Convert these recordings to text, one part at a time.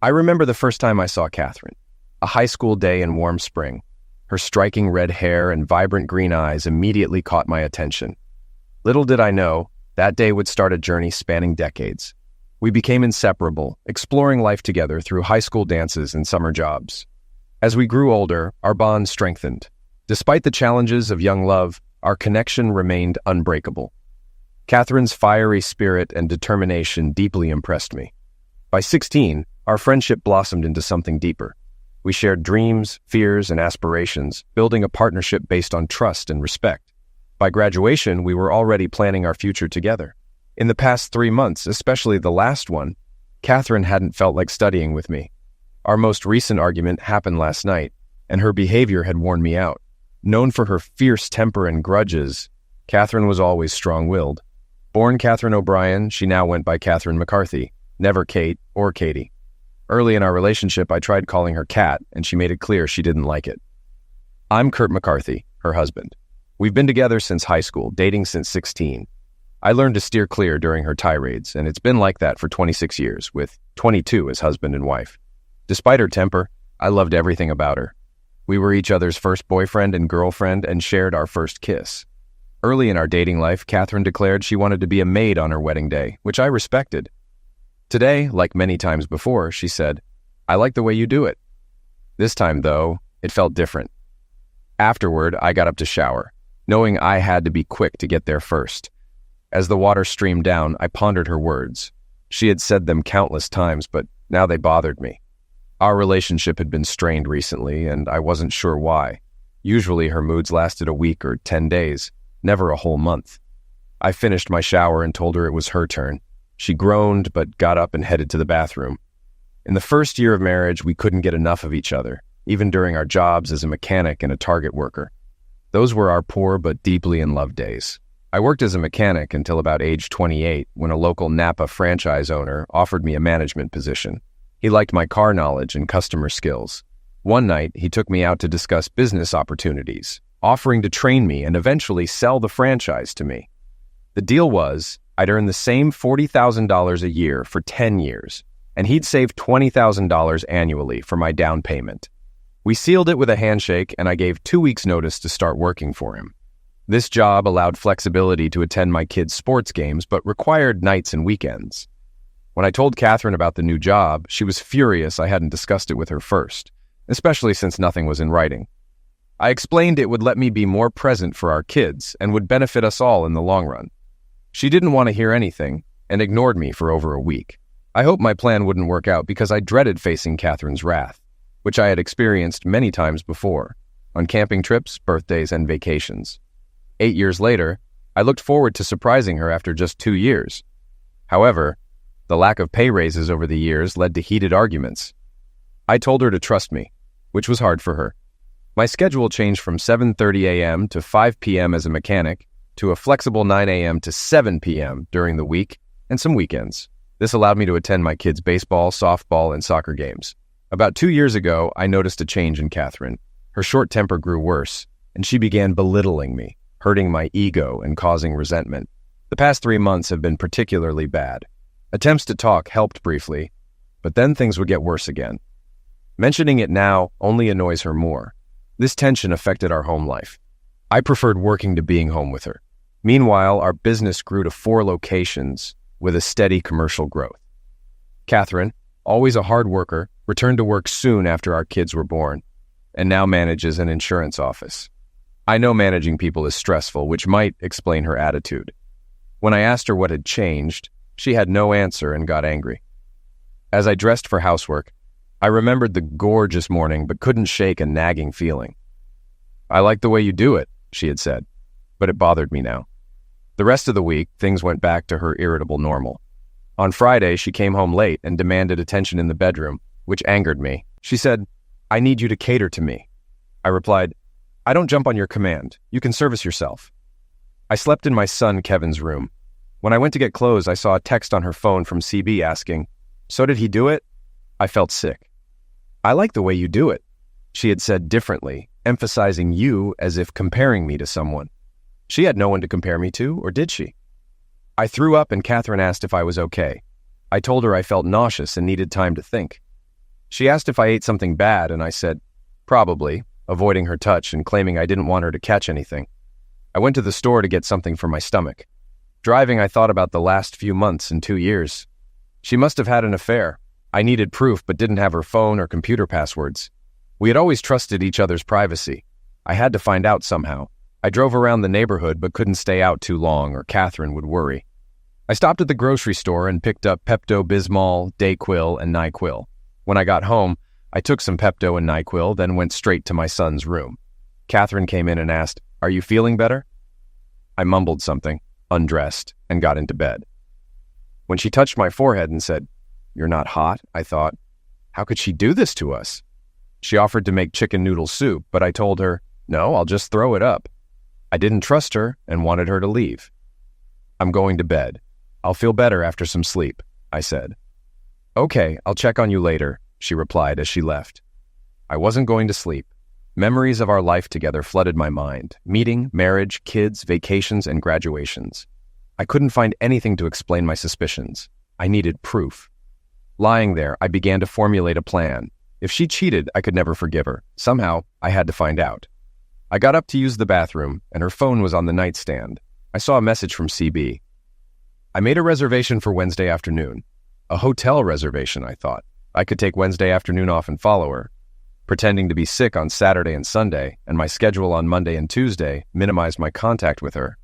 I remember the first time I saw Catherine, a high school day in warm spring. Her striking red hair and vibrant green eyes immediately caught my attention. Little did I know, that day would start a journey spanning decades. We became inseparable, exploring life together through high school dances and summer jobs. As we grew older, our bond strengthened. Despite the challenges of young love, our connection remained unbreakable. Catherine's fiery spirit and determination deeply impressed me. By 16, our friendship blossomed into something deeper. We shared dreams, fears, and aspirations, building a partnership based on trust and respect. By graduation, we were already planning our future together. In the past 3 months, especially the last one, Catherine hadn't felt like studying with me. Our most recent argument happened last night, and her behavior had worn me out. Known for her fierce temper and grudges, Catherine was always strong-willed. Born Catherine O'Brien, she now went by Catherine McCarthy, never Kate or Katie. Early in our relationship, I tried calling her Kat, and she made it clear she didn't like it. I'm Kurt McCarthy, her husband. We've been together since high school, dating since 16. I learned to steer clear during her tirades, and it's been like that for 26 years, with 22 as husband and wife. Despite her temper, I loved everything about her. We were each other's first boyfriend and girlfriend and shared our first kiss. Early in our dating life, Catherine declared she wanted to be a maid on her wedding day, which I respected. Today, like many times before, she said, "I like the way you do it." This time, though, it felt different. Afterward, I got up to shower, knowing I had to be quick to get there first. As the water streamed down, I pondered her words. She had said them countless times, but now they bothered me. Our relationship had been strained recently, and I wasn't sure why. Usually her moods lasted a week or 10 days, never a whole month. I finished my shower and told her it was her turn. She groaned, but got up and headed to the bathroom. In the first year of marriage, we couldn't get enough of each other, even during our jobs as a mechanic and a Target worker. Those were our poor but deeply in love days. I worked as a mechanic until about age 28, when a local Napa franchise owner offered me a management position. He liked my car knowledge and customer skills. One night, he took me out to discuss business opportunities, offering to train me and eventually sell the franchise to me. The deal was, I'd earn the same $40,000 a year for 10 years, and he'd save $20,000 annually for my down payment. We sealed it with a handshake, and I gave 2 weeks' notice to start working for him. This job allowed flexibility to attend my kids' sports games, but required nights and weekends. When I told Catherine about the new job, she was furious I hadn't discussed it with her first, especially since nothing was in writing. I explained it would let me be more present for our kids and would benefit us all in the long run. She didn't want to hear anything and ignored me for over a week. I hoped my plan wouldn't work out because I dreaded facing Catherine's wrath, which I had experienced many times before, on camping trips, birthdays, and vacations. 8 years later, I looked forward to surprising her after just 2 years. However, the lack of pay raises over the years led to heated arguments. I told her to trust me, which was hard for her. My schedule changed from 7:30 a.m. to 5 p.m. as a mechanic, to a flexible 9 a.m. to 7 p.m. during the week and some weekends. This allowed me to attend my kids' baseball, softball, and soccer games. About 2 years ago, I noticed a change in Catherine. Her short temper grew worse, and she began belittling me, hurting my ego and causing resentment. The past 3 months have been particularly bad. Attempts to talk helped briefly, but then things would get worse again. Mentioning it now only annoys her more. This tension affected our home life. I preferred working to being home with her. Meanwhile, our business grew to 4 locations with a steady commercial growth. Catherine, always a hard worker, returned to work soon after our kids were born, and now manages an insurance office. I know managing people is stressful, which might explain her attitude. When I asked her what had changed, she had no answer and got angry. As I dressed for housework, I remembered the gorgeous morning but couldn't shake a nagging feeling. "I like the way you do it," she had said, but it bothered me now. The rest of the week, things went back to her irritable normal. On Friday, she came home late and demanded attention in the bedroom, which angered me. She said, "I need you to cater to me." I replied, "I don't jump on your command. You can service yourself." I slept in my son Kevin's room. When I went to get clothes, I saw a text on her phone from CB asking, "So did he do it?" I felt sick. "I like the way you do it," she had said differently, emphasizing you as if comparing me to someone. She had no one to compare me to, or did she? I threw up and Catherine asked if I was okay. I told her I felt nauseous and needed time to think. She asked if I ate something bad, and I said, probably, avoiding her touch and claiming I didn't want her to catch anything. I went to the store to get something for my stomach. Driving, I thought about the last few months and 2 years. She must have had an affair. I needed proof but didn't have her phone or computer passwords. We had always trusted each other's privacy. I had to find out somehow. I drove around the neighborhood but couldn't stay out too long or Catherine would worry. I stopped at the grocery store and picked up Pepto-Bismol, Dayquil, and NyQuil. When I got home, I took some Pepto and NyQuil, then went straight to my son's room. Catherine came in and asked, "Are you feeling better?" I mumbled something, undressed, and got into bed. When she touched my forehead and said, "You're not hot," I thought, how could she do this to us? She offered to make chicken noodle soup, but I told her, no, I'll just throw it up. I didn't trust her and wanted her to leave. "I'm going to bed. I'll feel better after some sleep," I said. "Okay, I'll check on you later," she replied as she left. I wasn't going to sleep. Memories of our life together flooded my mind. Meeting, marriage, kids, vacations, and graduations. I couldn't find anything to explain my suspicions. I needed proof. Lying there, I began to formulate a plan. If she cheated, I could never forgive her. Somehow, I had to find out. I got up to use the bathroom, and her phone was on the nightstand. I saw a message from CB. I made a reservation for Wednesday afternoon. A hotel reservation, I thought. I could take Wednesday afternoon off and follow her. Pretending to be sick on Saturday and Sunday, and my schedule on Monday and Tuesday minimized my contact with her.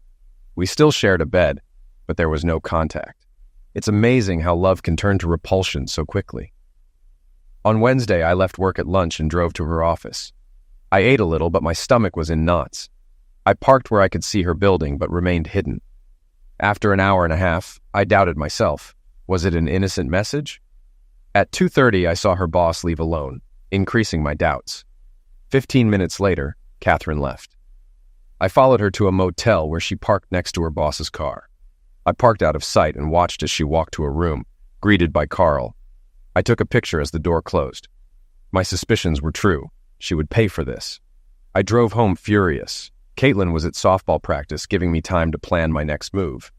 We still shared a bed, but there was no contact. It's amazing how love can turn to repulsion so quickly. On Wednesday, I left work at lunch and drove to her office. I ate a little, but my stomach was in knots. I parked where I could see her building, but remained hidden. After an hour and a half, I doubted myself. Was it an innocent message? At 2:30, I saw her boss leave alone, increasing my doubts. 15 minutes later, Catherine left. I followed her to a motel where she parked next to her boss's car. I parked out of sight and watched as she walked to her room, greeted by Carl. I took a picture as the door closed. My suspicions were true. She would pay for this. I drove home furious. Caitlin was at softball practice, giving me time to plan my next move.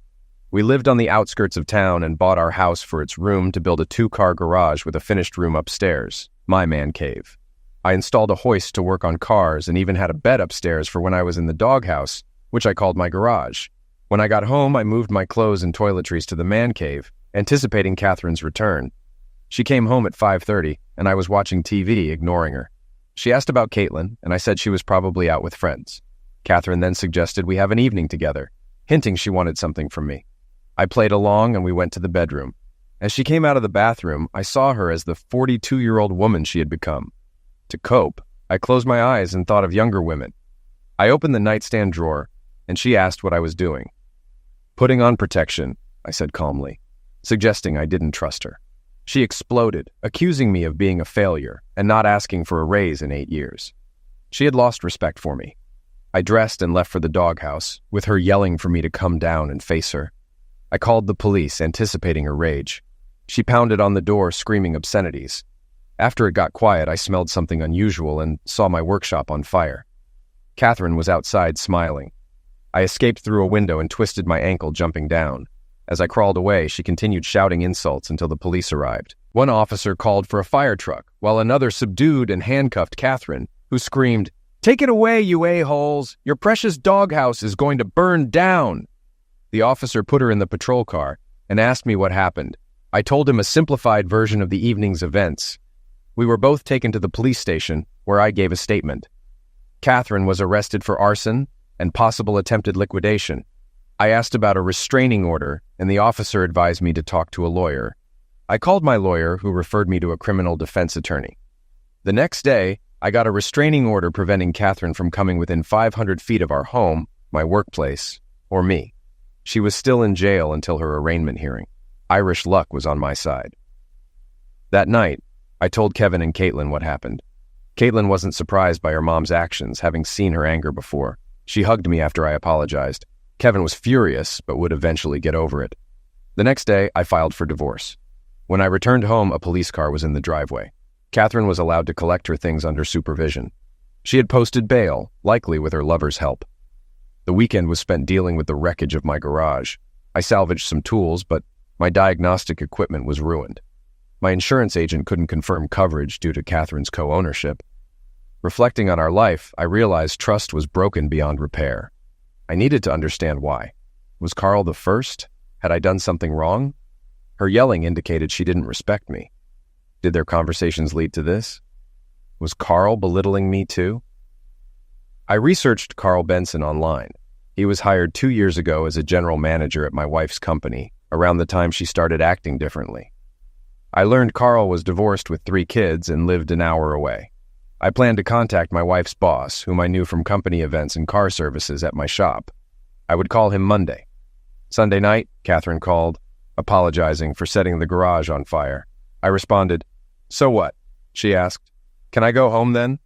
We lived on the outskirts of town and bought our house for its room to build a 2-car garage with a finished room upstairs, my man cave. I installed a hoist to work on cars and even had a bed upstairs for when I was in the doghouse, which I called my garage. When I got home, I moved my clothes and toiletries to the man cave, anticipating Catherine's return. She came home at 5:30, and I was watching TV, ignoring her. She asked about Caitlin, and I said she was probably out with friends. Catherine then suggested we have an evening together, hinting she wanted something from me. I played along, and we went to the bedroom. As she came out of the bathroom, I saw her as the 42-year-old woman she had become. To cope, I closed my eyes and thought of younger women. I opened the nightstand drawer, and she asked what I was doing. "Putting on protection," I said calmly, suggesting I didn't trust her. She exploded, accusing me of being a failure and not asking for a raise in 8 years. She had lost respect for me. I dressed and left for the doghouse, with her yelling for me to come down and face her. I called the police, anticipating her rage. She pounded on the door, screaming obscenities. After it got quiet, I smelled something unusual and saw my workshop on fire. Catherine was outside, smiling. I escaped through a window and twisted my ankle, jumping down. As I crawled away, she continued shouting insults until the police arrived. One officer called for a fire truck, while another subdued and handcuffed Catherine, who screamed, "Take it away, you a-holes! Your precious doghouse is going to burn down!" The officer put her in the patrol car and asked me what happened. I told him a simplified version of the evening's events. We were both taken to the police station, where I gave a statement. Catherine was arrested for arson and possible attempted liquidation. I asked about a restraining order, and the officer advised me to talk to a lawyer. I called my lawyer, who referred me to a criminal defense attorney. The next day, I got a restraining order preventing Catherine from coming within 500 feet of our home, my workplace, or me. She was still in jail until her arraignment hearing. Irish luck was on my side. That night, I told Kevin and Caitlin what happened. Caitlin wasn't surprised by her mom's actions, having seen her anger before. She hugged me after I apologized. Kevin was furious, but would eventually get over it. The next day, I filed for divorce. When I returned home, a police car was in the driveway. Catherine was allowed to collect her things under supervision. She had posted bail, likely with her lover's help. The weekend was spent dealing with the wreckage of my garage. I salvaged some tools, but my diagnostic equipment was ruined. My insurance agent couldn't confirm coverage due to Catherine's co-ownership. Reflecting on our life, I realized trust was broken beyond repair. I needed to understand why. Was Carl the first? Had I done something wrong? Her yelling indicated she didn't respect me. Did their conversations lead to this? Was Carl belittling me too? I researched Carl Benson online. He was hired 2 years ago as a general manager at my wife's company, around the time she started acting differently. I learned Carl was divorced with 3 kids and lived an hour away. I planned to contact my wife's boss, whom I knew from company events and car services at my shop. I would call him Monday. Sunday night, Catherine called, apologizing for setting the garage on fire. I responded, "So what?" She asked, "Can I go home then?"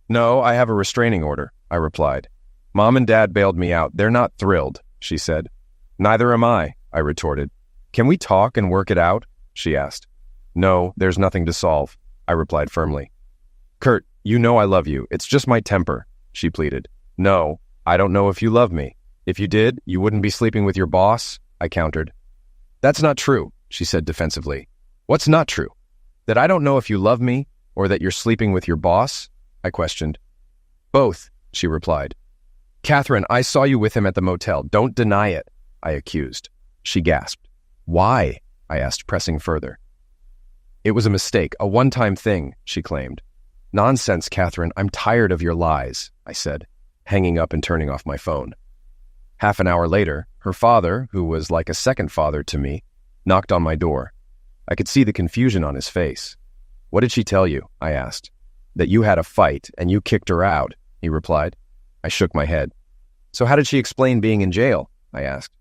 "No, I have a restraining order," I replied. "Mom and Dad bailed me out. They're not thrilled," she said. "Neither am I," I retorted. "Can we talk and work it out?" she asked. "No, there's nothing to solve," I replied firmly. "Kurt, you know I love you. It's just my temper," she pleaded. "No, I don't know if you love me. If you did, you wouldn't be sleeping with your boss," I countered. "That's not true," she said defensively. "What's not true? That I don't know if you love me, or that you're sleeping with your boss?" I questioned. "Both," she replied. "Catherine, I saw you with him at the motel. Don't deny it," I accused. She gasped. "Why?" I asked, pressing further. "It was a mistake, a one-time thing," she claimed. "Nonsense, Catherine. I'm tired of your lies," I said, hanging up and turning off my phone. Half an hour later, her father, who was like a second father to me, knocked on my door. I could see the confusion on his face. "What did she tell you?" I asked. "That you had a fight and you kicked her out," he replied. I shook my head. "So how did she explain being in jail?" I asked.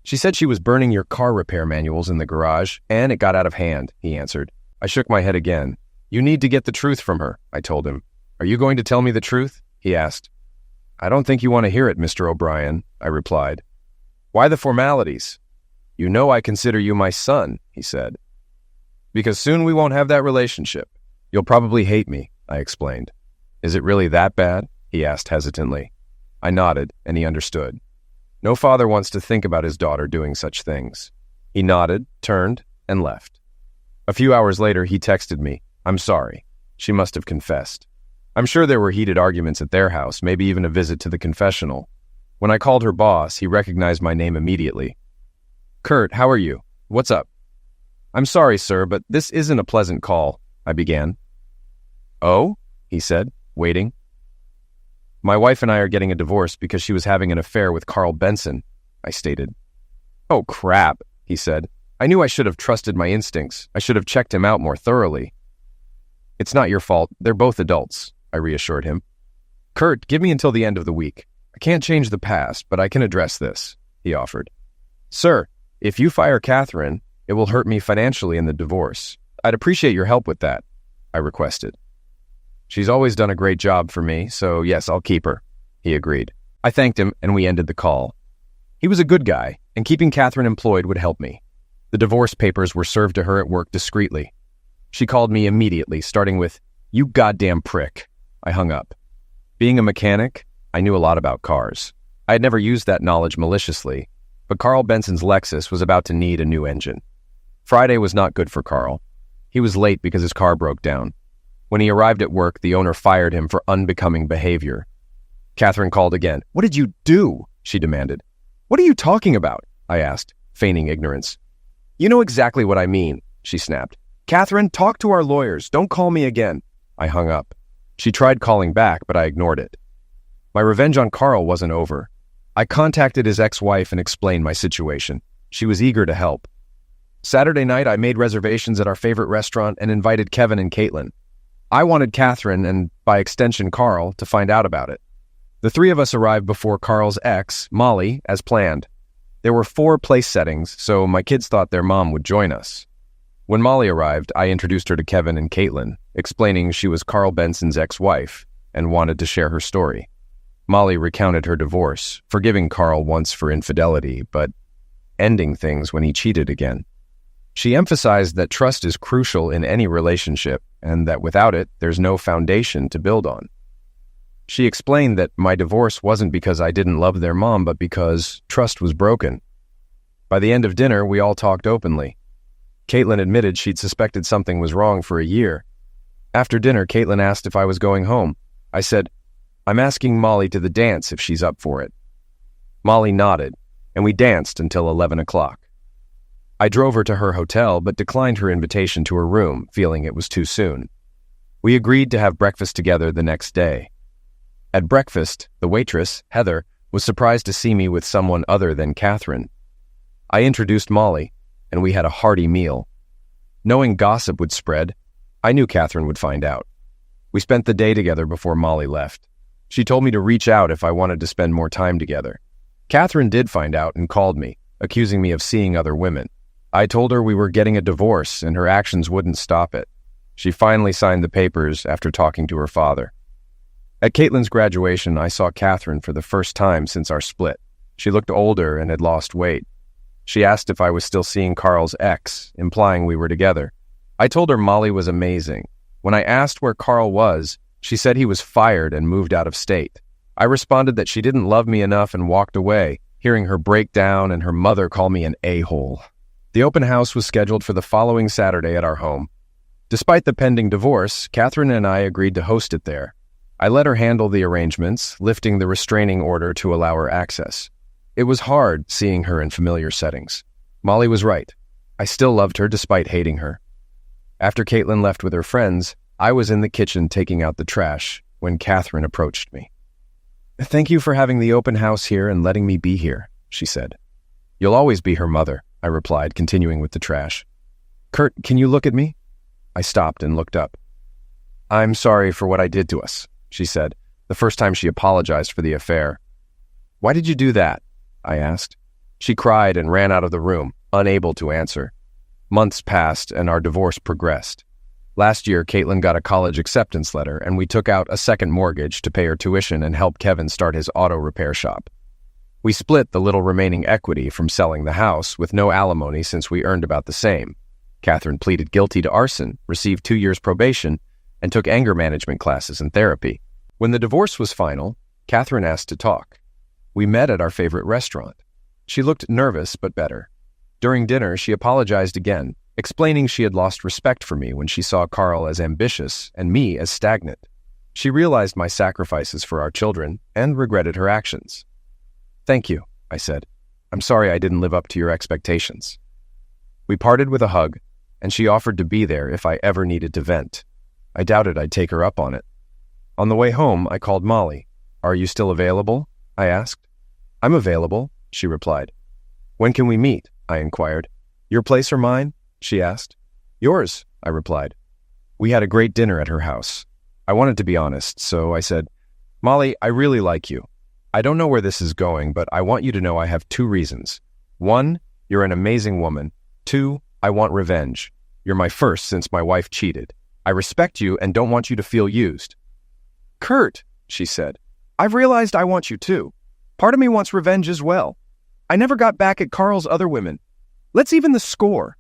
"She said she was burning your car repair manuals in the garage, and it got out of hand," he answered. I shook my head again. "You need to get the truth from her," I told him. "Are you going to tell me the truth?" he asked. "I don't think you want to hear it, Mr. O'Brien," I replied. "Why the formalities?" "You know I consider you my son," he said. "Because soon we won't have that relationship. You'll probably hate me," I explained. "Is it really that bad?" he asked hesitantly. I nodded, and he understood. No father wants to think about his daughter doing such things. He nodded, turned, and left. A few hours later, he texted me, "I'm sorry." She must have confessed. I'm sure there were heated arguments at their house, maybe even a visit to the confessional. When I called her boss, he recognized my name immediately. "Kurt, how are you? What's up?" "I'm sorry, sir, but this isn't a pleasant call," I began. "Oh?" he said, waiting. "My wife and I are getting a divorce because she was having an affair with Carl Benson," I stated. "Oh, crap," he said. "I knew I should have trusted my instincts. I should have checked him out more thoroughly." "It's not your fault. They're both adults," I reassured him. "Kurt, give me until the end of the week. I can't change the past, but I can address this," he offered. "Sir, if you fire Catherine, it will hurt me financially in the divorce. I'd appreciate your help with that," I requested. "She's always done a great job for me, so yes, I'll keep her," he agreed. I thanked him, and we ended the call. He was a good guy, and keeping Catherine employed would help me. The divorce papers were served to her at work discreetly. She called me immediately, starting with, "You goddamn prick." I hung up. Being a mechanic, I knew a lot about cars. I had never used that knowledge maliciously, but Carl Benson's Lexus was about to need a new engine. Friday was not good for Carl. He was late because his car broke down. When he arrived at work, the owner fired him for unbecoming behavior. Catherine called again. "What did you do?" she demanded. "What are you talking about?" I asked, feigning ignorance. "You know exactly what I mean," she snapped. "Catherine, talk to our lawyers. Don't call me again." I hung up. She tried calling back, but I ignored it. My revenge on Carl wasn't over. I contacted his ex-wife and explained my situation. She was eager to help. Saturday night, I made reservations at our favorite restaurant and invited Kevin and Caitlin. I wanted Catherine, and by extension Carl, to find out about it. The 3 of us arrived before Carl's ex, Molly, as planned. There were 4 place settings, so my kids thought their mom would join us. When Molly arrived, I introduced her to Kevin and Caitlin, explaining she was Carl Benson's ex-wife and wanted to share her story. Molly recounted her divorce, forgiving Carl once for infidelity, but ending things when he cheated again. She emphasized that trust is crucial in any relationship, and that without it, there's no foundation to build on. She explained that my divorce wasn't because I didn't love their mom, but because trust was broken. By the end of dinner, we all talked openly. Caitlin admitted she'd suspected something was wrong for a year. After dinner, Caitlin asked if I was going home. I said, "I'm asking Molly to the dance if she's up for it." Molly nodded, and we danced until 11 o'clock. I drove her to her hotel, but declined her invitation to her room, feeling it was too soon. We agreed to have breakfast together the next day. At breakfast, the waitress, Heather, was surprised to see me with someone other than Catherine. I introduced Molly, and we had a hearty meal. Knowing gossip would spread, I knew Catherine would find out. We spent the day together before Molly left. She told me to reach out if I wanted to spend more time together. Catherine did find out and called me, accusing me of seeing other women. I told her we were getting a divorce and her actions wouldn't stop it. She finally signed the papers after talking to her father. At Caitlin's graduation, I saw Catherine for the first time since our split. She looked older and had lost weight. She asked if I was still seeing Carl's ex, implying we were together. I told her Molly was amazing. When I asked where Carl was, she said he was fired and moved out of state. I responded that she didn't love me enough and walked away, hearing her break down and her mother call me an a-hole. The open house was scheduled for the following Saturday at our home. Despite the pending divorce, Catherine and I agreed to host it there. I let her handle the arrangements, lifting the restraining order to allow her access. It was hard seeing her in familiar settings. Molly was right. I still loved her despite hating her. After Caitlin left with her friends, I was in the kitchen taking out the trash when Catherine approached me. "Thank you for having the open house here and letting me be here," she said. "You'll always be her mother," I replied, continuing with the trash. "Kurt, can you look at me?" I stopped and looked up. "I'm sorry for what I did to us," she said, the first time she apologized for the affair. "Why did you do that?" I asked. She cried and ran out of the room, unable to answer. Months passed and our divorce progressed. Last year, Caitlin got a college acceptance letter and we took out a second mortgage to pay her tuition and help Kevin start his auto repair shop. We split the little remaining equity from selling the house with no alimony since we earned about the same. Catherine pleaded guilty to arson, received 2 years probation, and took anger management classes and therapy. When the divorce was final, Catherine asked to talk. We met at our favorite restaurant. She looked nervous but better. During dinner, she apologized again, explaining she had lost respect for me when she saw Carl as ambitious and me as stagnant. She realized my sacrifices for our children and regretted her actions. "Thank you," I said. "I'm sorry I didn't live up to your expectations." We parted with a hug, and she offered to be there if I ever needed to vent. I doubted I'd take her up on it. On the way home, I called Molly. "Are you still available?" I asked. "I'm available," she replied. "When can we meet?" I inquired. "Your place or mine?" she asked. "Yours," I replied. We had a great dinner at her house. I wanted to be honest, so I said, "Molly, I really like you. I don't know where this is going, but I want you to know I have 2 reasons. 1, you're an amazing woman. 2, I want revenge. You're my first since my wife cheated. I respect you and don't want you to feel used." "Kurt," she said, "I've realized I want you too. Part of me wants revenge as well. I never got back at Carl's other women. Let's even the score."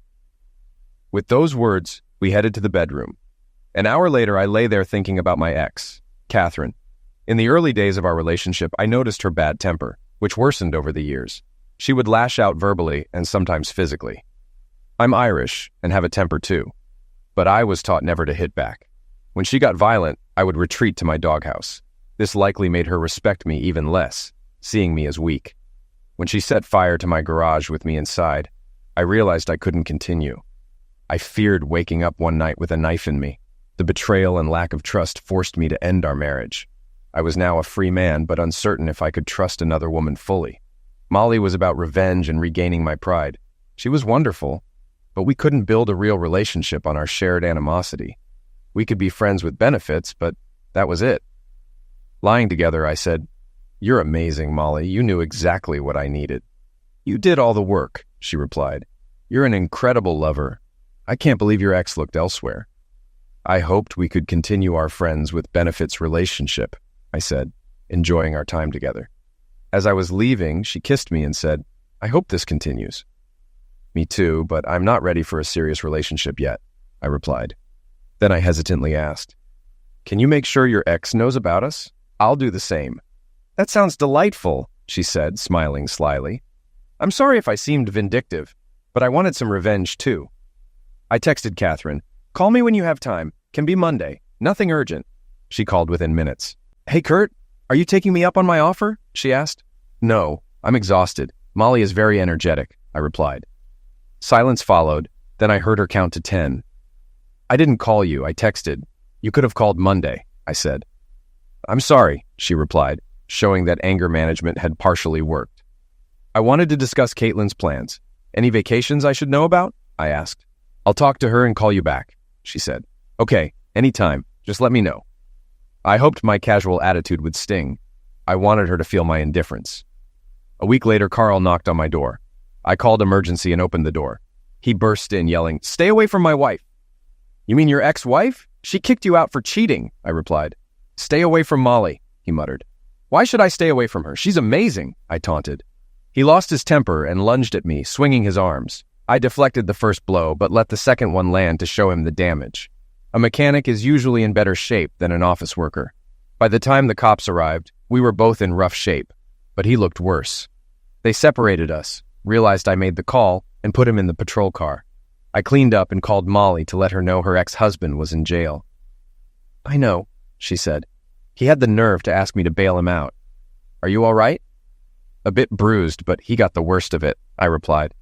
With those words, we headed to the bedroom. An hour later, I lay there thinking about my ex, Catherine. In the early days of our relationship, I noticed her bad temper, which worsened over the years. She would lash out verbally and sometimes physically. I'm Irish and have a temper too, but I was taught never to hit back. When she got violent, I would retreat to my doghouse. This likely made her respect me even less, seeing me as weak. When she set fire to my garage with me inside, I realized I couldn't continue. I feared waking up one night with a knife in me. The betrayal and lack of trust forced me to end our marriage. I was now a free man, but uncertain if I could trust another woman fully. Molly was about revenge and regaining my pride. She was wonderful, but we couldn't build a real relationship on our shared animosity. We could be friends with benefits, but that was it. Lying together, I said, "You're amazing, Molly. You knew exactly what I needed." "You did all the work," she replied. "You're an incredible lover. I can't believe your ex looked elsewhere." "I hoped we could continue our friends with benefits relationship," I said, enjoying our time together. As I was leaving, she kissed me and said, "I hope this continues." "Me too, but I'm not ready for a serious relationship yet," I replied. Then I hesitantly asked, "Can you make sure your ex knows about us? I'll do the same." "That sounds delightful," she said, smiling slyly. "I'm sorry if I seemed vindictive, but I wanted some revenge too." I texted Catherine, "Call me when you have time. Can be Monday. Nothing urgent." She called within minutes. "Hey, Kurt, are you taking me up on my offer?" she asked. "No, I'm exhausted. Molly is very energetic," I replied. Silence followed, then I heard her count to 10. "I didn't call you, I texted. You could have called Monday," I said. "I'm sorry," she replied, showing that anger management had partially worked. I wanted to discuss Caitlin's plans. "Any vacations I should know about?" I asked. "I'll talk to her and call you back," she said. "Okay, anytime. Just let me know." I hoped my casual attitude would sting. I wanted her to feel my indifference. A week later, Carl knocked on my door. I called emergency and opened the door. He burst in, yelling, "Stay away from my wife." "You mean your ex-wife? She kicked you out for cheating," I replied. "Stay away from Molly," he muttered. "Why should I stay away from her? She's amazing," I taunted. He lost his temper and lunged at me, swinging his arms. I deflected the first blow, but let the second one land to show him the damage. A mechanic is usually in better shape than an office worker. By the time the cops arrived, we were both in rough shape, but he looked worse. They separated us, realized I made the call, and put him in the patrol car. I cleaned up and called Molly to let her know her ex-husband was in jail. "I know," she said. "He had the nerve to ask me to bail him out. Are you all right?" "A bit bruised, but he got the worst of it," I replied.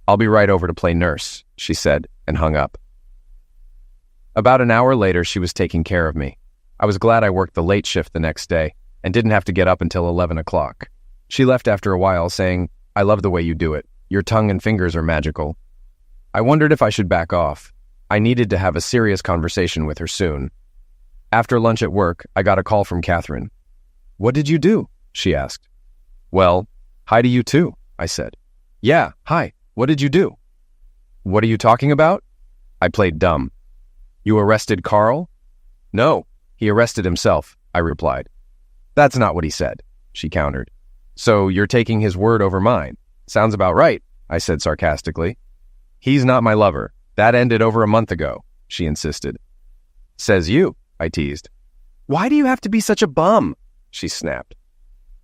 "I'll be right over to play nurse," she said, and hung up. About an hour later, she was taking care of me. I was glad I worked the late shift the next day and didn't have to get up until 11 o'clock. She left after a while, saying, "I love the way you do it. Your tongue and fingers are magical." I wondered if I should back off. I needed to have a serious conversation with her soon. After lunch at work, I got a call from Catherine. "What did you do?" she asked. "Well, hi to you too," I said. "Yeah, hi. What did you do?" "What are you talking about?" I played dumb. "You arrested Carl?" "No, he arrested himself," I replied. "That's not what he said," she countered. "So you're taking his word over mine?" "Sounds about right," I said sarcastically. "He's not my lover. That ended over a month ago," she insisted. "Says you," I teased. "Why do you have to be such a bum?" she snapped.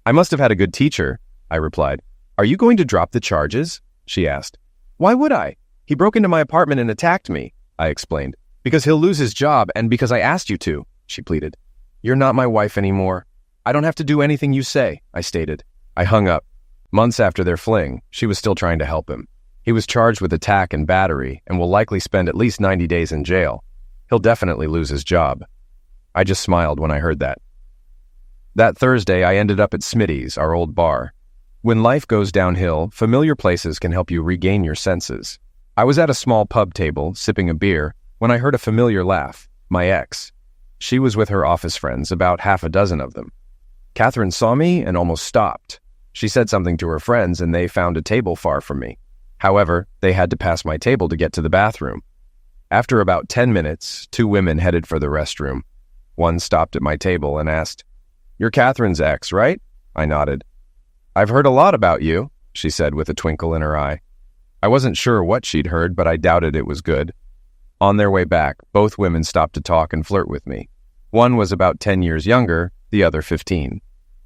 "I must have had a good teacher," I replied. "Are you going to drop the charges?" she asked. "Why would I? He broke into my apartment and attacked me," I explained. "Because he'll lose his job and because I asked you to," she pleaded. "You're not my wife anymore. I don't have to do anything you say," I stated. I hung up. Months after their fling, she was still trying to help him. He was charged with attack and battery and will likely spend at least 90 days in jail. He'll definitely lose his job. I just smiled when I heard that. That Thursday, I ended up at Smitty's, our old bar. When life goes downhill, familiar places can help you regain your senses. I was at a small pub table, sipping a beer, when I heard a familiar laugh, my ex. She was with her office friends, about half a dozen of them. Catherine saw me and almost stopped. She said something to her friends and they found a table far from me. However, they had to pass my table to get to the bathroom. After about 10 minutes, 2 women headed for the restroom. One stopped at my table and asked, "You're Catherine's ex, right?" I nodded. "I've heard a lot about you," she said with a twinkle in her eye. I wasn't sure what she'd heard, but I doubted it was good. On their way back, both women stopped to talk and flirt with me. One was about 10 years younger, the other 15.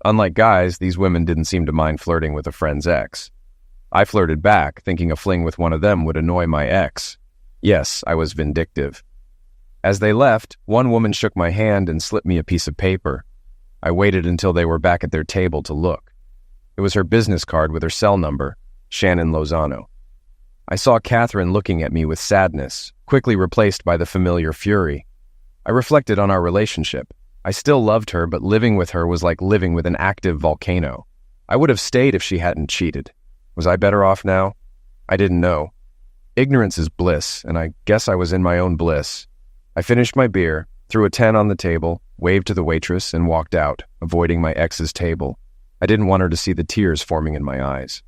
Unlike guys, these women didn't seem to mind flirting with a friend's ex. I flirted back, thinking a fling with one of them would annoy my ex. Yes, I was vindictive. As they left, one woman shook my hand and slipped me a piece of paper. I waited until they were back at their table to look. It was her business card with her cell number, Shannon Lozano. I saw Catherine looking at me with sadness, quickly replaced by the familiar fury. I reflected on our relationship. I still loved her, but living with her was like living with an active volcano. I would have stayed if she hadn't cheated. Was I better off now? I didn't know. Ignorance is bliss, and I guess I was in my own bliss. I finished my beer, threw a 10 on the table, waved to the waitress, and walked out, avoiding my ex's table. I didn't want her to see the tears forming in my eyes.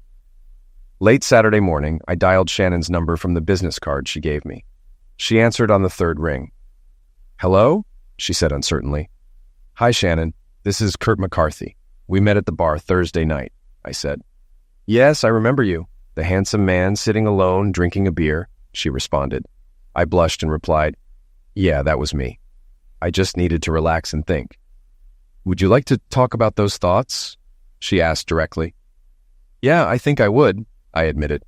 Late Saturday morning, I dialed Shannon's number from the business card she gave me. She answered on the third ring. "Hello?" she said uncertainly. "Hi, Shannon. This is Kurt McCarthy. We met at the bar Thursday night," I said. "Yes, I remember you. The handsome man sitting alone, drinking a beer," she responded. I blushed and replied, "Yeah, that was me. I just needed to relax and think." "Would you like to talk about those thoughts?" she asked directly. "Yeah, I think I would," I admitted.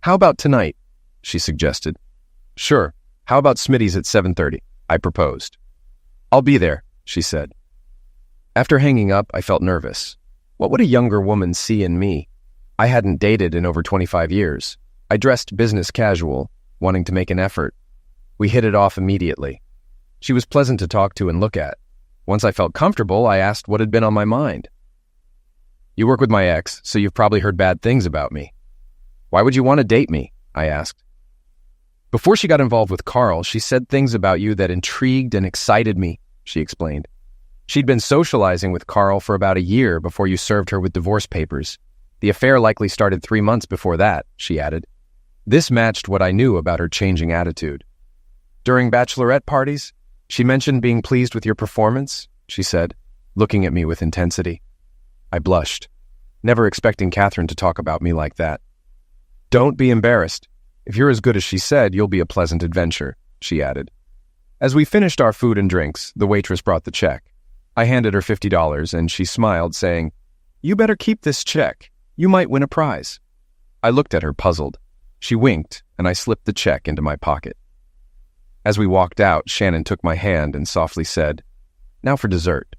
"How about tonight?" she suggested. Sure. How about Smitty's at 7:30? I proposed. I'll be there, she said. After hanging up, I felt nervous. What would a younger woman see in me? I hadn't dated in over 25 years. I dressed business casual, wanting to make an effort. We hit it off immediately. She was pleasant to talk to and look at. Once I felt comfortable, I asked what had been on my mind. You work with my ex, so you've probably heard bad things about me. Why would you want to date me? I asked. Before she got involved with Carl, she said things about you that intrigued and excited me, she explained. She'd been socializing with Carl for about a year before you served her with divorce papers. The affair likely started 3 months before that, she added. This matched what I knew about her changing attitude. During bachelorette parties, she mentioned being pleased with your performance, she said, looking at me with intensity. I blushed, never expecting Catherine to talk about me like that. Don't be embarrassed. If you're as good as she said, you'll be a pleasant adventure, she added. As we finished our food and drinks, the waitress brought the check. I handed her $50 and she smiled, saying, You better keep this check. You might win a prize. I looked at her puzzled. She winked and I slipped the check into my pocket. As we walked out, Shannon took my hand and softly said, Now for dessert.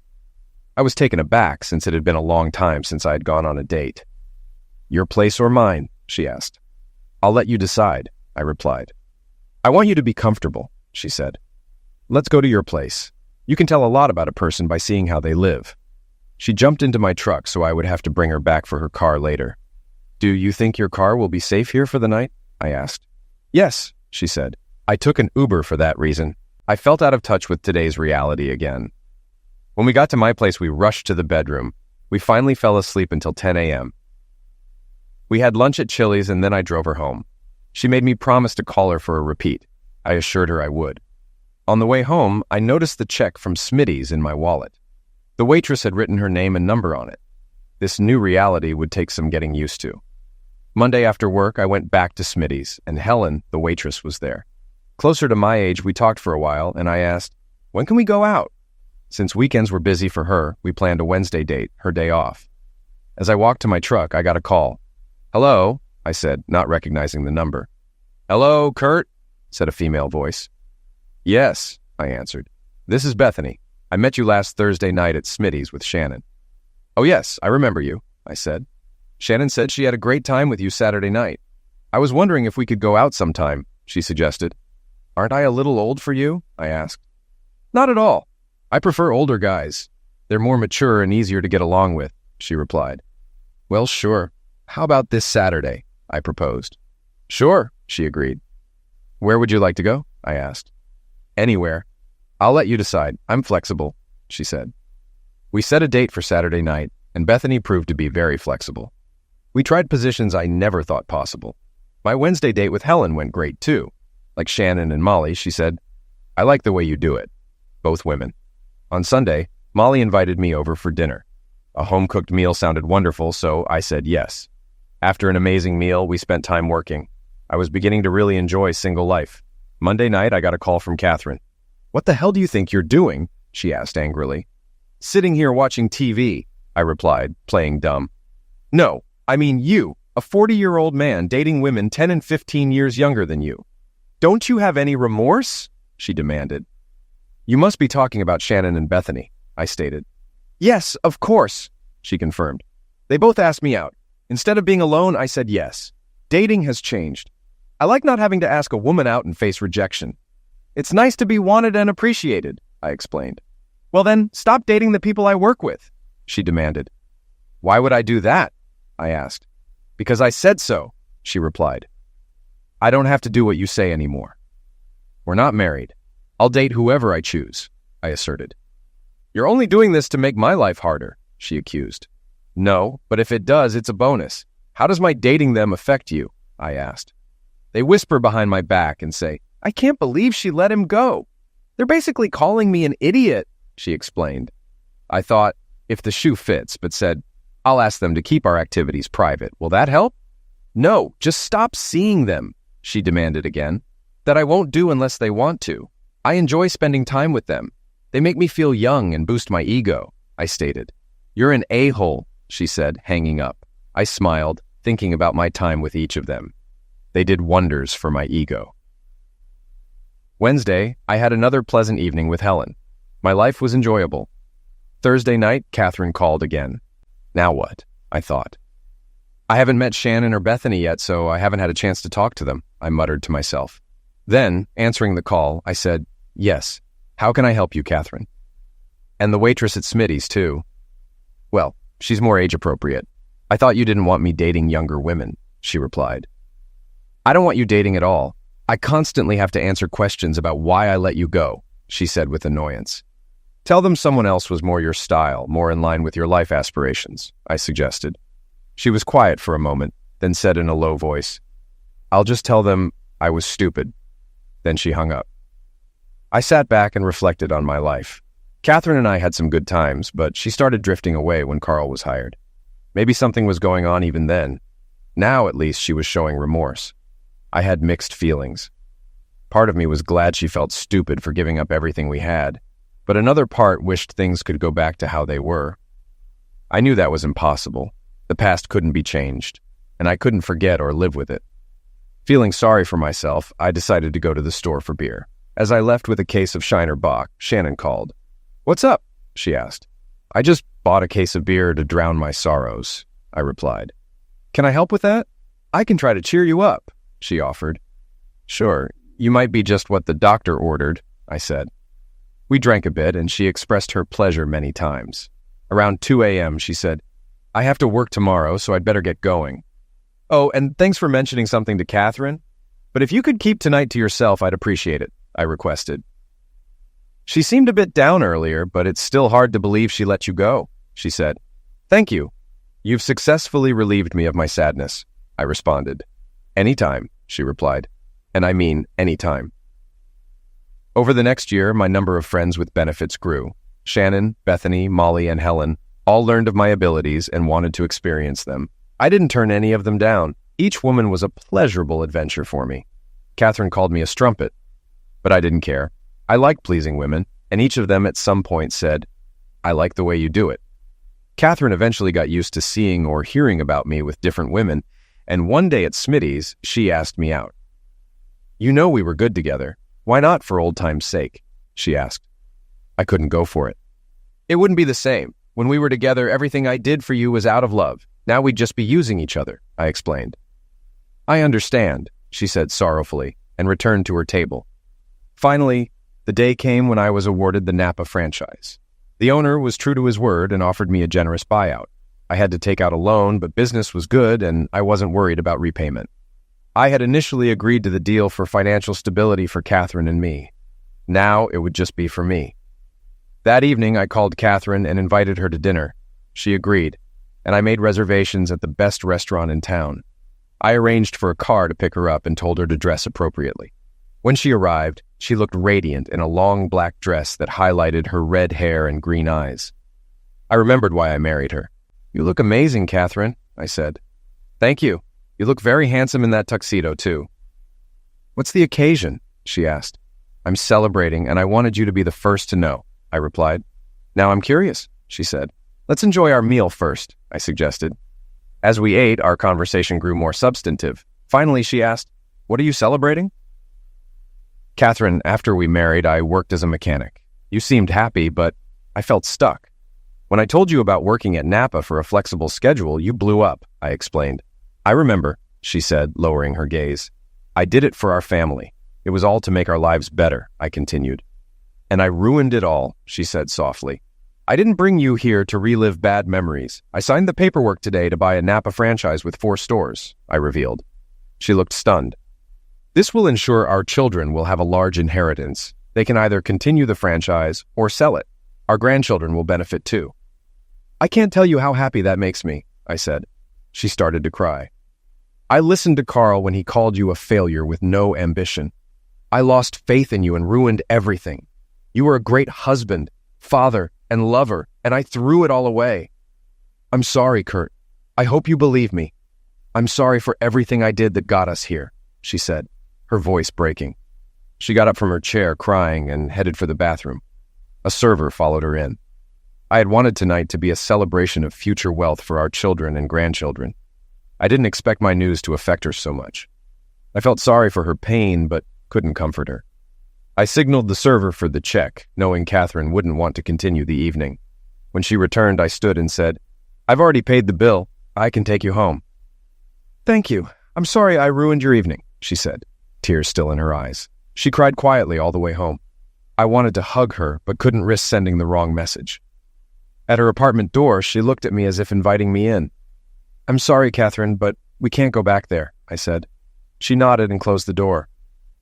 I was taken aback since it had been a long time since I had gone on a date. Your place or mine? She asked. I'll let you decide, I replied. I want you to be comfortable, she said. Let's go to your place. You can tell a lot about a person by seeing how they live. She jumped into my truck so I would have to bring her back for her car later. Do you think your car will be safe here for the night? I asked. Yes, she said. I took an Uber for that reason. I felt out of touch with today's reality again. When we got to my place, we rushed to the bedroom. We finally fell asleep until 10 a.m. We had lunch at Chili's and then I drove her home. She made me promise to call her for a repeat. I assured her I would. On the way home, I noticed the check from Smitty's in my wallet. The waitress had written her name and number on it. This new reality would take some getting used to. Monday after work, I went back to Smitty's, and Helen, the waitress, was there. Closer to my age, we talked for a while, and I asked, When can we go out? Since weekends were busy for her, we planned a Wednesday date, her day off. As I walked to my truck, I got a call. Hello, I said, not recognizing the number. Hello, Kurt, said a female voice. Yes, I answered. This is Bethany. I met you last Thursday night at Smitty's with Shannon. Oh yes, I remember you, I said. Shannon said she had a great time with you Saturday night. I was wondering if we could go out sometime, she suggested. Aren't I a little old for you? I asked. Not at all. I prefer older guys. They're more mature and easier to get along with, she replied. Well, sure. How about this Saturday? I proposed. Sure, she agreed. Where would you like to go? I asked. Anywhere. I'll let you decide. I'm flexible, she said. We set a date for Saturday night, and Bethany proved to be very flexible. We tried positions I never thought possible. My Wednesday date with Helen went great, too. Like Shannon and Molly, she said, I like the way you do it. Both women. On Sunday, Molly invited me over for dinner. A home-cooked meal sounded wonderful, so I said yes. After an amazing meal, we spent time working. I was beginning to really enjoy single life. Monday night, I got a call from Catherine. What the hell do you think you're doing? She asked angrily. Sitting here watching TV, I replied, playing dumb. No, I mean you, a 40-year-old man dating women 10 and 15 years younger than you. Don't you have any remorse? She demanded. You must be talking about Shannon and Bethany, I stated. Yes, of course, she confirmed. They both asked me out. Instead of being alone, I said yes. Dating has changed. I like not having to ask a woman out and face rejection. It's nice to be wanted and appreciated, I explained. Well then, stop dating the people I work with, she demanded. Why would I do that? I asked. Because I said so, she replied. I don't have to do what you say anymore. We're not married. I'll date whoever I choose, I asserted. You're only doing this to make my life harder, she accused. No, but if it does, it's a bonus. How does my dating them affect you? I asked. They whisper behind my back and say, I can't believe she let him go. They're basically calling me an idiot, she explained. I thought, if the shoe fits, but said, I'll ask them to keep our activities private. Will that help? No, just stop seeing them, she demanded again. That I won't do unless they want to. I enjoy spending time with them. They make me feel young and boost my ego, I stated. You're an a-hole, she said, hanging up. I smiled, thinking about my time with each of them. They did wonders for my ego. Wednesday, I had another pleasant evening with Helen. My life was enjoyable. Thursday night, Catherine called again. Now what? I thought. I haven't met Shannon or Bethany yet, so I haven't had a chance to talk to them, I muttered to myself. Then, answering the call, I said, "Yes. How can I help you, Catherine?" "And the waitress at Smitty's, too." "Well, she's more age-appropriate. I thought you didn't want me dating younger women," she replied. "I don't want you dating at all. I constantly have to answer questions about why I let you go," she said with annoyance. "Tell them someone else was more your style, more in line with your life aspirations," I suggested. She was quiet for a moment, then said in a low voice, "I'll just tell them I was stupid." Then she hung up. I sat back and reflected on my life. Catherine and I had some good times, but she started drifting away when Carl was hired. Maybe something was going on even then. Now, at least, she was showing remorse. I had mixed feelings. Part of me was glad she felt stupid for giving up everything we had, but another part wished things could go back to how they were. I knew that was impossible. The past couldn't be changed, and I couldn't forget or live with it. Feeling sorry for myself, I decided to go to the store for beer. As I left with a case of Shiner Bock, Shannon called. "What's up?" she asked. "I just bought a case of beer to drown my sorrows," I replied. "Can I help with that? I can try to cheer you up," she offered. "Sure, you might be just what the doctor ordered," I said. We drank a bit, and she expressed her pleasure many times. Around 2 a.m., she said, "I have to work tomorrow, so I'd better get going. Oh, and thanks for mentioning something to Catherine. But if you could keep tonight to yourself, I'd appreciate it," I requested. "She seemed a bit down earlier, but it's still hard to believe she let you go," she said. "Thank you. You've successfully relieved me of my sadness," I responded. "Anytime," she replied. "And I mean anytime." Over the next year, my number of friends with benefits grew. Shannon, Bethany, Molly, and Helen all learned of my abilities and wanted to experience them. I didn't turn any of them down. Each woman was a pleasurable adventure for me. Catherine called me a strumpet, but I didn't care. I liked pleasing women, and each of them at some point said, "I like the way you do it." Catherine eventually got used to seeing or hearing about me with different women, and one day at Smitty's, she asked me out. "You know we were good together. Why not for old time's sake?" she asked. I couldn't go for it. "It wouldn't be the same. When we were together, everything I did for you was out of love. Now we'd just be using each other," I explained. "I understand," she said sorrowfully, and returned to her table. Finally, the day came when I was awarded the Napa franchise. The owner was true to his word and offered me a generous buyout. I had to take out a loan, but business was good and I wasn't worried about repayment. I had initially agreed to the deal for financial stability for Catherine and me. Now it would just be for me. That evening, I called Catherine and invited her to dinner. She agreed, and I made reservations at the best restaurant in town. I arranged for a car to pick her up and told her to dress appropriately. When she arrived, she looked radiant in a long black dress that highlighted her red hair and green eyes. I remembered why I married her. "You look amazing, Catherine," I said. "Thank you. You look very handsome in that tuxedo, too." "What's the occasion?" she asked. "I'm celebrating, and I wanted you to be the first to know," I replied. "Now I'm curious," she said. "Let's enjoy our meal first," I suggested. As we ate, our conversation grew more substantive. Finally, she asked, "What are you celebrating?" "Catherine, after we married, I worked as a mechanic. You seemed happy, but I felt stuck. When I told you about working at Napa for a flexible schedule, you blew up," I explained. "I remember," she said, lowering her gaze. "I did it for our family. It was all to make our lives better," I continued. "And I ruined it all," she said softly. "I didn't bring you here to relive bad memories. I signed the paperwork today to buy a Napa franchise with 4 stores," I revealed. She looked stunned. "This will ensure our children will have a large inheritance. They can either continue the franchise or sell it. Our grandchildren will benefit too." "I can't tell you how happy that makes me," I said. She started to cry. "I listened to Carl when he called you a failure with no ambition. I lost faith in you and ruined everything. You were a great husband, father, and lover, and I threw it all away. I'm sorry, Kurt. I hope you believe me. I'm sorry for everything I did that got us here," she said, her voice breaking. She got up from her chair, crying, and headed for the bathroom. A server followed her in. I had wanted tonight to be a celebration of future wealth for our children and grandchildren. I didn't expect my news to affect her so much. I felt sorry for her pain, but couldn't comfort her. I signaled the server for the check, knowing Catherine wouldn't want to continue the evening. When she returned, I stood and said, "I've already paid the bill. I can take you home." "Thank you. I'm sorry I ruined your evening," she said, tears still in her eyes. She cried quietly all the way home. I wanted to hug her, but couldn't risk sending the wrong message. At her apartment door, she looked at me as if inviting me in. "I'm sorry, Catherine, but we can't go back there," I said. She nodded and closed the door.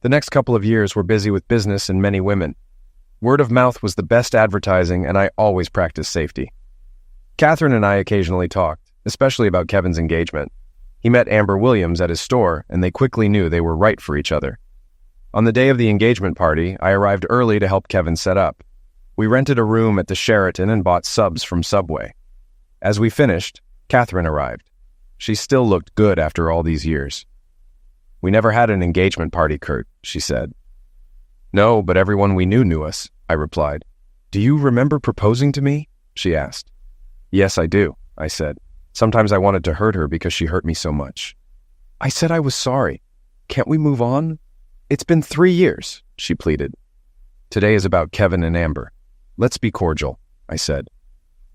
The next couple of years were busy with business and many women. Word of mouth was the best advertising, and I always practiced safety. Catherine and I occasionally talked, especially about Kevin's engagement. He met Amber Williams at his store, and they quickly knew they were right for each other. On the day of the engagement party, I arrived early to help Kevin set up. We rented a room at the Sheraton and bought subs from Subway. As we finished, Catherine arrived. She still looked good after all these years. "We never had an engagement party, Kurt," she said. "No, but everyone we knew us," I replied. "Do you remember proposing to me?" she asked. "Yes, I do," I said. Sometimes I wanted to hurt her because she hurt me so much. I said I was sorry. "Can't we move on?" "It's been 3 years," she pleaded. "Today is about Kevin and Amber. Let's be cordial," I said.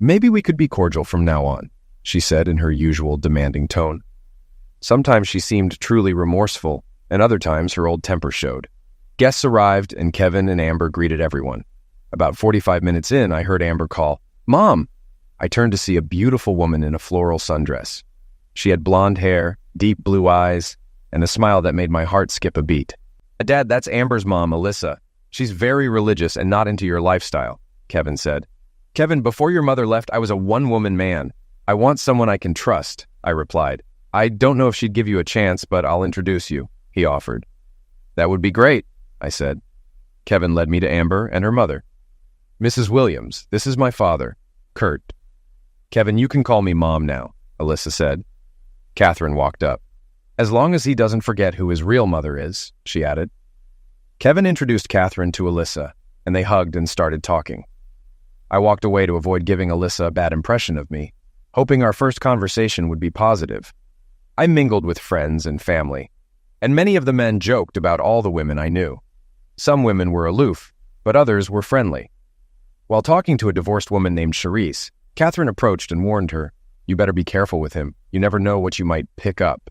"Maybe we could be cordial from now on," she said in her usual demanding tone. Sometimes she seemed truly remorseful, and other times her old temper showed. Guests arrived, and Kevin and Amber greeted everyone. About 45 minutes in, I heard Amber call, "Mom!" I turned to see a beautiful woman in a floral sundress. She had blonde hair, deep blue eyes, and a smile that made my heart skip a beat. "Dad, that's Amber's mom, Alyssa. She's very religious and not into your lifestyle," Kevin said. "Kevin, before your mother left, I was a one-woman man. I want someone I can trust," I replied. "I don't know if she'd give you a chance, but I'll introduce you," he offered. "That would be great," I said. Kevin led me to Amber and her mother. "Mrs. Williams, this is my father, Kurt." "Kevin, you can call me Mom now," Alyssa said. Catherine walked up. "As long as he doesn't forget who his real mother is," she added. Kevin introduced Catherine to Alyssa, and they hugged and started talking. I walked away to avoid giving Alyssa a bad impression of me, hoping our first conversation would be positive. I mingled with friends and family, and many of the men joked about all the women I knew. Some women were aloof, but others were friendly. While talking to a divorced woman named Charisse, Catherine approached and warned her, "You better be careful with him. You never know what you might pick up."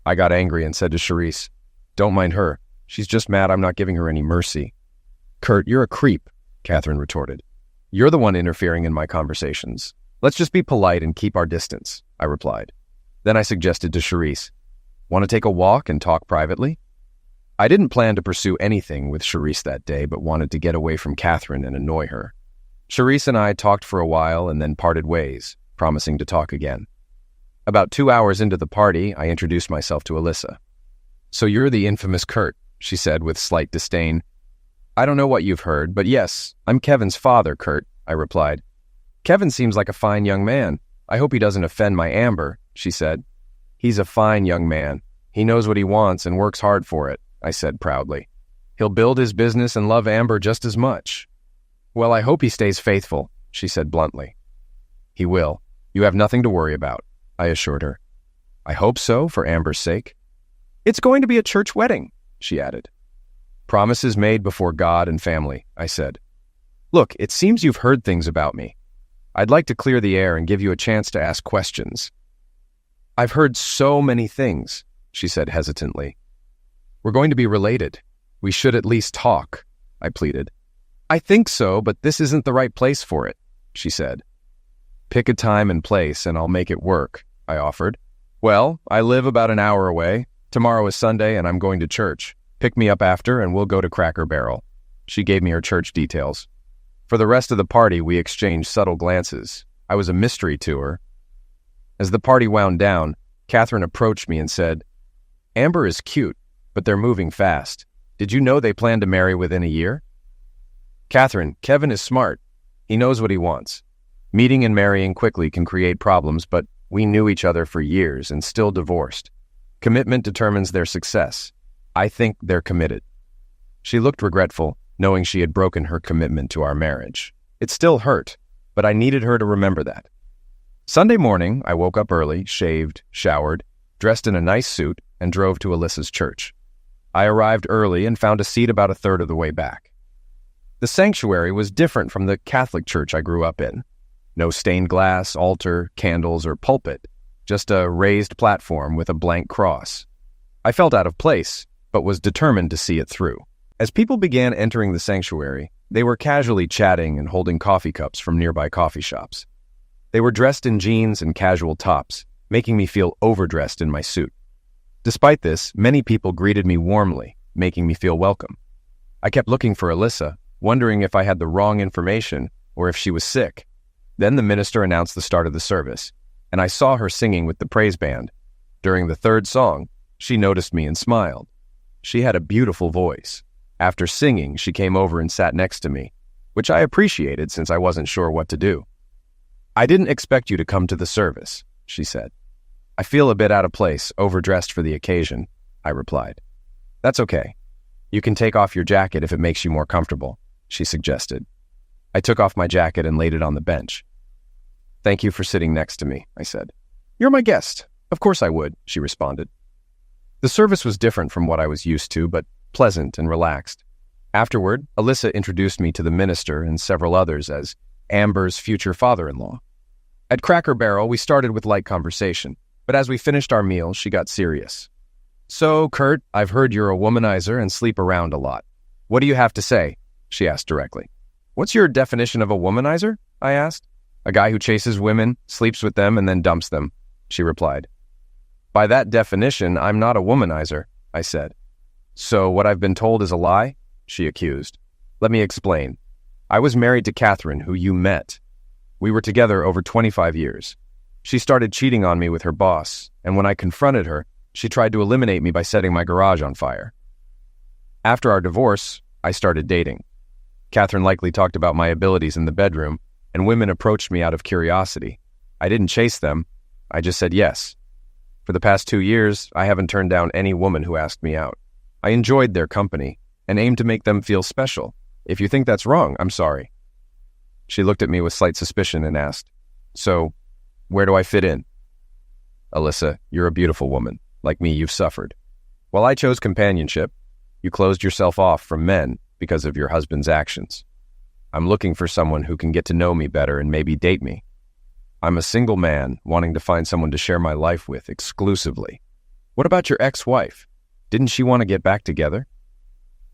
I got angry and said to Charisse, "Don't mind her. She's just mad I'm not giving her any mercy." "Kurt, you're a creep," Catherine retorted. "You're the one interfering in my conversations. Let's just be polite and keep our distance," I replied. Then I suggested to Charisse, "Want to take a walk and talk privately?" I didn't plan to pursue anything with Charisse that day, but wanted to get away from Catherine and annoy her. Charisse and I talked for a while and then parted ways, promising to talk again. About 2 hours into the party, I introduced myself to Alyssa. "So you're the infamous Kurt," she said with slight disdain. "I don't know what you've heard, but yes, I'm Kevin's father, Kurt," I replied. "Kevin seems like a fine young man. I hope he doesn't offend my Amber," she said. "He's a fine young man. He knows what he wants and works hard for it," I said proudly. "He'll build his business and love Amber just as much." "Well, I hope he stays faithful," she said bluntly. "He will. You have nothing to worry about," I assured her. "I hope so, for Amber's sake." "It's going to be a church wedding," she added. "Promises made before God and family," I said. "Look, it seems you've heard things about me. I'd like to clear the air and give you a chance to ask questions." "I've heard so many things," she said hesitantly. "We're going to be related. We should at least talk," I pleaded. "I think so, but this isn't the right place for it," she said. "Pick a time and place and I'll make it work," I offered. "Well, I live about an hour away. Tomorrow is Sunday and I'm going to church. Pick me up after and we'll go to Cracker Barrel." She gave me her church details. For the rest of the party, we exchanged subtle glances. I was a mystery to her. As the party wound down, Catherine approached me and said, "Amber is cute, but they're moving fast. Did you know they plan to marry within a year?" "Catherine, Kevin is smart. He knows what he wants. Meeting and marrying quickly can create problems, but we knew each other for years and still divorced. Commitment determines their success. I think they're committed." She looked regretful, knowing she had broken her commitment to our marriage. It still hurt, but I needed her to remember that. Sunday morning, I woke up early, shaved, showered, dressed in a nice suit, and drove to Alyssa's church. I arrived early and found a seat about a third of the way back. The sanctuary was different from the Catholic church I grew up in. No stained glass, altar, candles, or pulpit, just a raised platform with a blank cross. I felt out of place, but was determined to see it through. As people began entering the sanctuary, they were casually chatting and holding coffee cups from nearby coffee shops. They were dressed in jeans and casual tops, making me feel overdressed in my suit. Despite this, many people greeted me warmly, making me feel welcome. I kept looking for Alyssa, wondering if I had the wrong information or if she was sick. Then the minister announced the start of the service, and I saw her singing with the praise band. During the third song, she noticed me and smiled. She had a beautiful voice. After singing, she came over and sat next to me, which I appreciated since I wasn't sure what to do. "I didn't expect you to come to the service," she said. "I feel a bit out of place, overdressed for the occasion," I replied. "That's okay. You can take off your jacket if it makes you more comfortable," she suggested. I took off my jacket and laid it on the bench. "Thank you for sitting next to me," I said. "You're my guest. Of course I would," she responded. The service was different from what I was used to, but pleasant and relaxed. Afterward, Alyssa introduced me to the minister and several others as Amber's future father-in-law. At Cracker Barrel, we started with light conversation, but as we finished our meal, she got serious. "So, Kurt, I've heard you're a womanizer and sleep around a lot. What do you have to say?" she asked directly. "What's your definition of a womanizer?" I asked. "A guy who chases women, sleeps with them, and then dumps them," she replied. "By that definition, I'm not a womanizer," I said. "So what I've been told is a lie?" she accused. "Let me explain. I was married to Catherine, who you met. We were together over 25 years. She started cheating on me with her boss, and when I confronted her, she tried to eliminate me by setting my garage on fire. After our divorce, I started dating. Catherine likely talked about my abilities in the bedroom, and women approached me out of curiosity. I didn't chase them. I just said yes. For the past 2 years, I haven't turned down any woman who asked me out. I enjoyed their company and aimed to make them feel special. If you think that's wrong, I'm sorry." She looked at me with slight suspicion and asked, "So, where do I fit in?" "Alyssa, you're a beautiful woman. Like me, you've suffered. While I chose companionship, you closed yourself off from men because of your husband's actions. I'm looking for someone who can get to know me better and maybe date me. I'm a single man wanting to find someone to share my life with exclusively. What about your ex-wife? Didn't she want to get back together?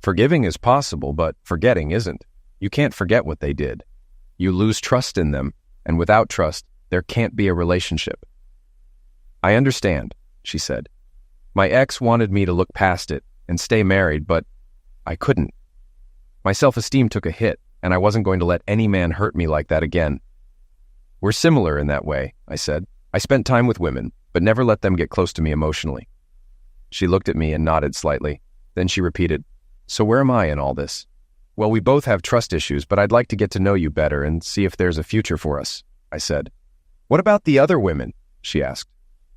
Forgiving is possible, but forgetting isn't. You can't forget what they did. You lose trust in them, and without trust, there can't be a relationship." "I understand," she said. "My ex wanted me to look past it and stay married, but I couldn't. My self-esteem took a hit, and I wasn't going to let any man hurt me like that again." "We're similar in that way," I said. "I spent time with women, but never let them get close to me emotionally." She looked at me and nodded slightly. Then she repeated, "So where am I in all this?" "Well, we both have trust issues, but I'd like to get to know you better and see if there's a future for us," I said. "What about the other women?" she asked.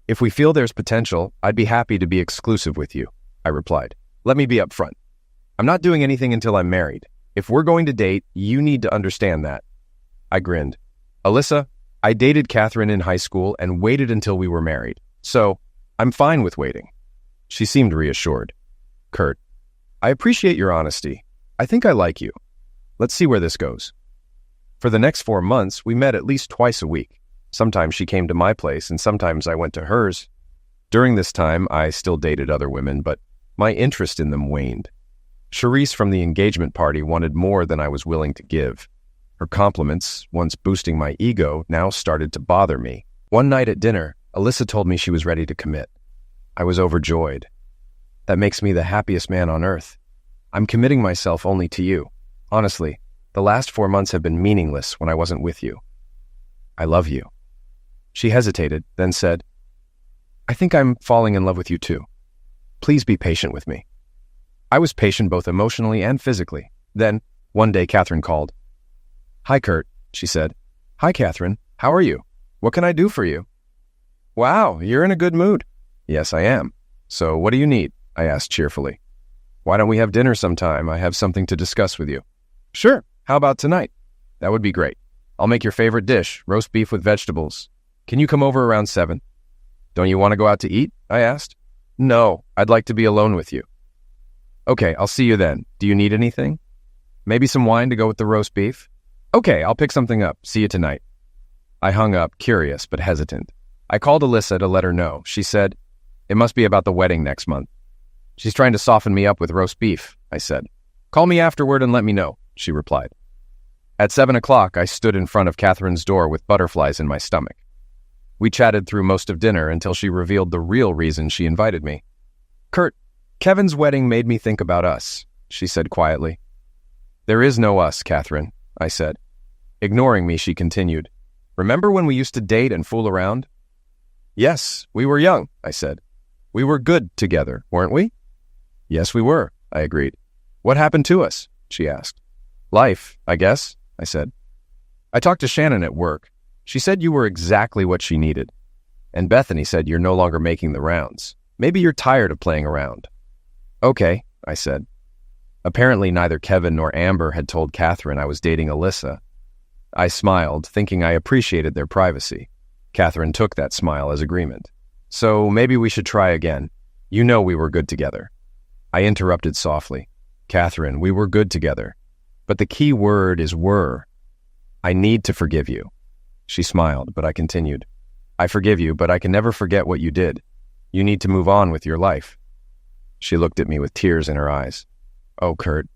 "If we feel there's potential, I'd be happy to be exclusive with you," I replied. "Let me be upfront. I'm not doing anything until I'm married. If we're going to date, you need to understand that." I grinned. "Alyssa, I dated Catherine in high school and waited until we were married, so I'm fine with waiting." She seemed reassured. "Kurt, I appreciate your honesty. I think I like you. Let's see where this goes." For the next 4 months, we met at least twice a week. Sometimes she came to my place and sometimes I went to hers. During this time, I still dated other women, but my interest in them waned. Charisse from the engagement party wanted more than I was willing to give. Her compliments, once boosting my ego, now started to bother me. One night at dinner, Alyssa told me she was ready to commit. I was overjoyed. That makes me the happiest man on earth. I'm committing myself only to you. Honestly, the last 4 months have been meaningless when I wasn't with you. I love you." She hesitated, then said, "I think I'm falling in love with you too. Please be patient with me." I was patient both emotionally and physically. Then, one day, Catherine called. "Hi, Kurt," she said. "Hi, Catherine. How are you? What can I do for you?" "Wow, you're in a good mood." "Yes, I am. So what do you need?" I asked cheerfully. "Why don't we have dinner sometime? I have something to discuss with you." "Sure. How about tonight?" "That would be great. I'll make your favorite dish, roast beef with vegetables. Can you come over around 7? "Don't you want to go out to eat?" I asked. "No, I'd like to be alone with you." Okay, I'll see you then. Do you need anything? Maybe some wine to go with the roast beef? Okay, I'll pick something up. See you tonight. I hung up, curious but hesitant. I called Alyssa to let her know. She said, "It must be about the wedding next month." "She's trying to soften me up with roast beef," I said. "Call me afterward and let me know," she replied. At 7 o'clock, I stood in front of Catherine's door with butterflies in my stomach. We chatted through most of dinner until she revealed the real reason she invited me. "Kurt, Kevin's wedding made me think about us," she said quietly. "There is no us, Catherine," I said. Ignoring me, she continued, "Remember when we used to date and fool around?" "Yes, we were young," I said. "We were good together, weren't we?" "Yes, we were," I agreed. "What happened to us?" she asked. "Life, I guess," I said. "I talked to Shannon at work. She said you were exactly what she needed. And Bethany said you're no longer making the rounds. Maybe you're tired of playing around." "Okay," I said. Apparently neither Kevin nor Amber had told Catherine I was dating Alyssa. I smiled, thinking I appreciated their privacy. Catherine took that smile as agreement. "So maybe we should try again. You know we were good together." I interrupted softly. "Catherine, we were good together. But the key word is were. I need to forgive you." She smiled, but I continued. "I forgive you, but I can never forget what you did. You need to move on with your life." She looked at me with tears in her eyes. "Oh, Kurt,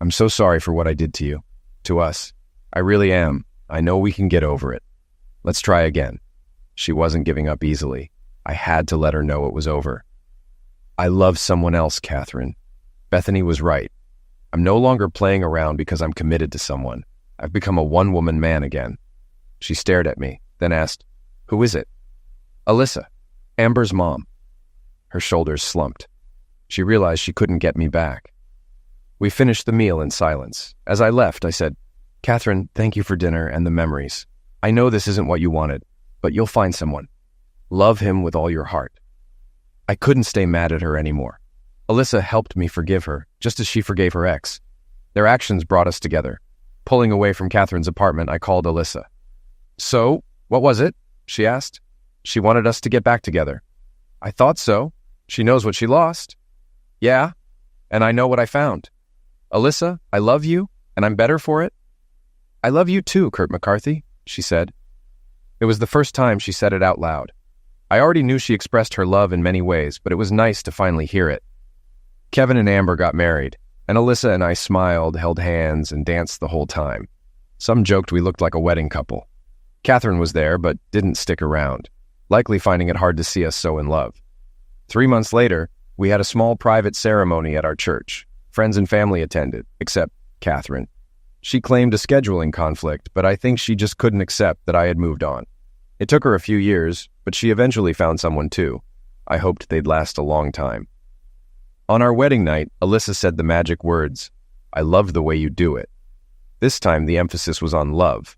I'm so sorry for what I did to you, to us. I really am. I know we can get over it. Let's try again." She wasn't giving up easily. I had to let her know it was over. "I love someone else, Catherine. Bethany was right. I'm no longer playing around because I'm committed to someone. I've become a one-woman man again." She stared at me, then asked, "Who is it?" "Alyssa, Amber's mom." Her shoulders slumped. She realized she couldn't get me back. We finished the meal in silence. As I left, I said, "Catherine, thank you for dinner and the memories. I know this isn't what you wanted, but you'll find someone. Love him with all your heart." I couldn't stay mad at her anymore. Alyssa helped me forgive her, just as she forgave her ex. Their actions brought us together. Pulling away from Catherine's apartment, I called Alyssa. "So, what was it?" she asked. "She wanted us to get back together." "I thought so. She knows what she lost." "Yeah, and I know what I found. Alyssa, I love you, and I'm better for it." "I love you too, Kurt McCarthy," she said. It was the first time she said it out loud. I already knew she expressed her love in many ways, but it was nice to finally hear it. Kevin and Amber got married, and Alyssa and I smiled, held hands, and danced the whole time. Some joked we looked like a wedding couple. Catherine was there, but didn't stick around, likely finding it hard to see us so in love. 3 months later, we had a small private ceremony at our church. Friends and family attended, except Catherine. She claimed a scheduling conflict, but I think she just couldn't accept that I had moved on. It took her a few years, but she eventually found someone too. I hoped they'd last a long time. On our wedding night, Alyssa said the magic words, "I love the way you do it." This time the emphasis was on love,